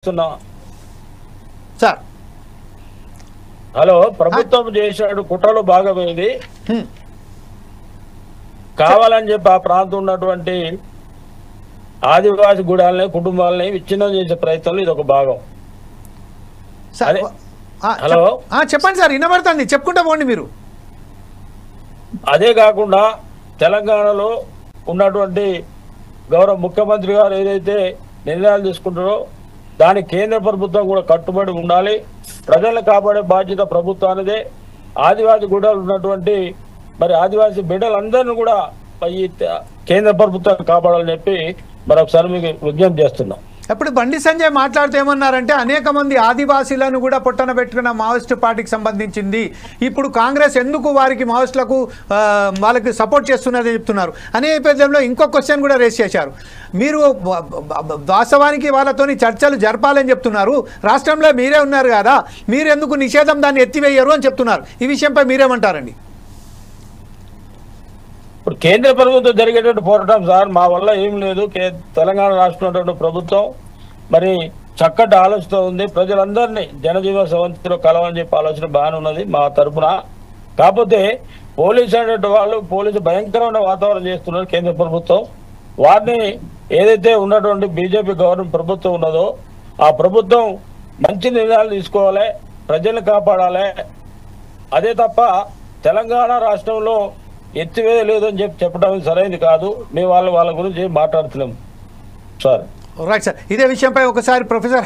Sir hello, ప్రభుత్వం చేశాడు కుట్రలో భాగమైంది. కావాలని చెప్పి ఆ ప్రాంతం ఉన్నటువంటి ఆదివాసి గుడాలని కుటుంబాలని విచ్ఛిన్నం చేసే ప్రయత్నంలో ఇది ఒక భాగం. సార్ హలో, చెప్పండి సార్, వినబడుతుంది, చెప్పుకుంటా పోండి మీరు. అదే కాకుండా తెలంగాణలో ఉన్నటువంటి గౌరవ ముఖ్యమంత్రి గారు ఏదైతే నిర్ణయాలు తీసుకుంటారో దానికి కేంద్ర ప్రభుత్వం కూడా కట్టుబడి ఉండాలి. ప్రజలను కాపాడే బాధ్యత ప్రభుత్వానిదే. ఆదివాసి గుడాలు ఉన్నటువంటి మరి ఆదివాసి బిడ్డలందరినీ కూడా ఈ కేంద్ర ప్రభుత్వం కాపాడాలని చెప్పి మరొకసారి మీకు విజ్ఞప్తి చేస్తున్నాం. ఇప్పుడు బండి సంజయ్ మాట్లాడుతూ ఏమన్నారంటే అనేక మంది ఆదివాసీలను కూడా పొట్టన పెట్టుకున్న మావోయిస్టు పార్టీకి సంబంధించింది. ఇప్పుడు కాంగ్రెస్ ఎందుకు వారికి మావోయిస్టులకు వాళ్ళకి సపోర్ట్ చేస్తున్నదని చెప్తున్నారు. అనే నేపథ్యంలో ఇంకో క్వశ్చన్ కూడా రేస్ చేశారు. మీరు వాస్తవానికి వాళ్ళతోని చర్చలు జరపాలని చెప్తున్నారు, రాష్ట్రంలో మీరే ఉన్నారు కదా, మీరు ఎందుకు నిషేధం దాన్ని ఎత్తివేయరు అని చెప్తున్నారు. ఈ విషయంపై మీరేమంటారండి? ఇప్పుడు కేంద్ర ప్రభుత్వం జరిగేటువంటి పోరాటం సార్, మా వల్ల ఏం లేదు. తెలంగాణ రాష్ట్రంలో ప్రభుత్వం మరి చక్కటి ఆలోచన ఉంది. ప్రజలందరినీ జనజీవన సవంతిలో కలవని చెప్పి ఆలోచన బాగానే ఉన్నది మా తరఫున. కాకపోతే పోలీసు అనేటువంటి వాళ్ళు భయంకరమైన వాతావరణం చేస్తున్నారు కేంద్ర ప్రభుత్వం. వారిని ఏదైతే ఉన్నటువంటి బీజేపీ గవర్నమెంట్ ప్రభుత్వం ఉన్నదో ఆ ప్రభుత్వం మంచి నిర్ణయాలు తీసుకోవాలి, ప్రజలను కాపాడాలి. అదే తప్ప తెలంగాణ రాష్ట్రంలో ఎత్తివేయలేదు అని చెప్పడం సరైనది కాదు. మేము వాళ్ళ గురించి మాట్లాడుతున్నాం సార్. రైట్ సార్, ఇదే విషయంపై ఒకసారి ప్రొఫెసర్